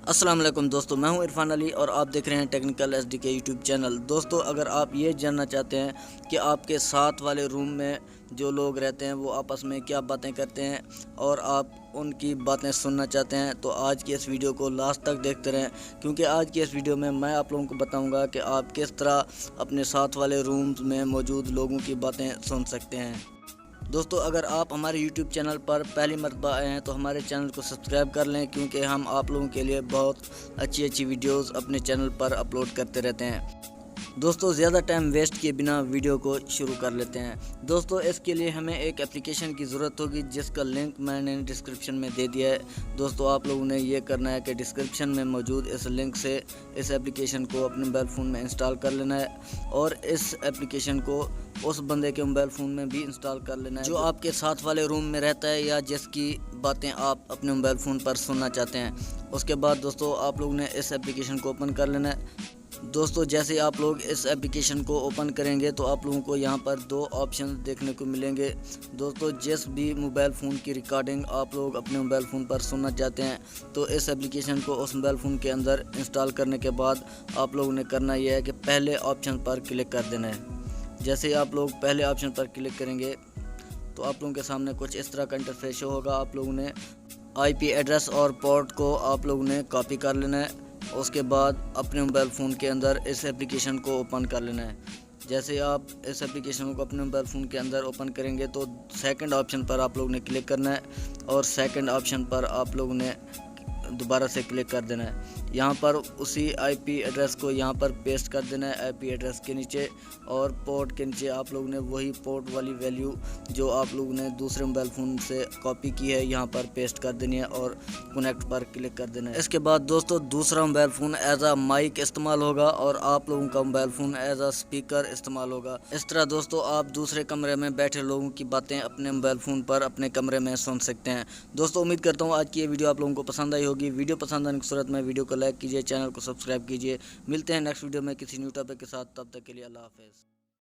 السلام علیکم دوستو، میں ہوں عرفان علی اور آپ دیکھ رہے ہیں ٹیکنیکل ایس ڈی کے یوٹیوب چینل۔ دوستو، اگر آپ یہ جاننا چاہتے ہیں کہ آپ کے ساتھ والے روم میں جو لوگ رہتے ہیں وہ آپس میں کیا باتیں کرتے ہیں اور آپ ان کی باتیں سننا چاہتے ہیں تو آج کی اس ویڈیو کو لاسٹ تک دیکھتے رہیں، کیونکہ آج کی اس ویڈیو میں آپ لوگوں کو بتاؤں گا کہ آپ کس طرح اپنے ساتھ والے رومز میں موجود لوگوں کی باتیں سن سکتے ہیں۔ دوستو، اگر آپ ہمارے یوٹیوب چینل پر پہلی مرتبہ آئے ہیں تو ہمارے چینل کو سبسکرائب کر لیں، کیونکہ ہم آپ لوگوں کے لیے بہت اچھی ویڈیوز اپنے چینل پر اپلوڈ کرتے رہتے ہیں۔ دوستو، زیادہ ٹائم ویسٹ کیے بنا ویڈیو کو شروع کر لیتے ہیں۔ دوستو، اس کے لیے ہمیں ایک اپلیکیشن کی ضرورت ہوگی جس کا لنک میں نے ڈسکرپشن میں دے دیا ہے۔ دوستو، آپ لوگوں نے یہ کرنا ہے کہ ڈسکرپشن میں موجود اس لنک سے اس اپلیکیشن کو اپنے موبائل فون میں انسٹال کر لینا ہے، اور اس اپلیکیشن کو اس بندے کے موبائل فون میں بھی انسٹال کر لینا ہے جو آپ کے ساتھ والے روم میں رہتا ہے یا جس کی باتیں آپ اپنے موبائل فون پر سننا چاہتے ہیں۔ اس کے بعد دوستو، آپ لوگوں نے اس اپلیکیشن کو اوپن کر لینا ہے۔ دوستو، جیسے آپ لوگ اس اپلیکیشن کو اوپن کریں گے تو آپ لوگوں کو یہاں پر دو آپشن دیکھنے کو ملیں گے۔ دوستو، جس بھی موبائل فون کی ریکارڈنگ آپ لوگ اپنے موبائل فون پر سننا چاہتے ہیں تو اس اپلیکیشن کو اس موبائل فون کے اندر انسٹال کرنے کے بعد آپ لوگوں نے کرنا یہ ہے کہ پہلے آپشن پر کلک کر دینا ہے۔ جیسے ہی آپ لوگ پہلے آپشن پر کلک کریں گے تو آپ لوگوں کے سامنے کچھ اس طرح کا انٹرفیس شو ہوگا۔ آپ لوگوں نے آئی پی ایڈریس اور پورٹ کو آپ لوگوں نے کاپی کر لینا ہے۔ اس کے بعد اپنے موبائل فون کے اندر اس اپلیکیشن کو اوپن کر لینا ہے۔ جیسے آپ اس اپلیکیشن کو اپنے موبائل فون کے اندر اوپن کریں گے تو سیکنڈ آپشن پر آپ لوگوں نے کلک کرنا ہے، اور سیکنڈ آپشن پر آپ لوگوں نے دوبارہ سے کلک کر دینا ہے۔ یہاں پر اسی آئی پی ایڈریس کو یہاں پر پیسٹ کر دینا ہے آئی پی ایڈریس کے نیچے، اور پورٹ کے نیچے آپ لوگوں نے وہی پورٹ والی ویلیو جو آپ لوگوں نے دوسرے موبائل فون سے کاپی کی ہے یہاں پر پیسٹ کر دینی ہے اور کنیکٹ پر کلک کر دینا ہے۔ اس کے بعد دوستو، دوسرا mobile phone as a mic استعمال ہوگا اور آپ لوگوں کا mobile phone as a speaker استعمال ہوگا۔ اس طرح دوستو، آپ دوسرے کمرے میں بیٹھے لوگوں کی باتیں اپنے موبائل فون پر اپنے کمرے میں سن سکتے ہیں۔ دوستو، امید کرتا ہوں آج کی یہ ویڈیو آپ لوگوں کو پسند آئی ہوگی۔ ویڈیو پسند آنے کی صورت میں ویڈیو کو لائک کیجیے، چینل کو سبسکرائب کیجیے۔ ملتے ہیں نیکسٹ ویڈیو میں کسی نیو ٹاپک کے ساتھ، تب تک کے لیے اللہ حافظ۔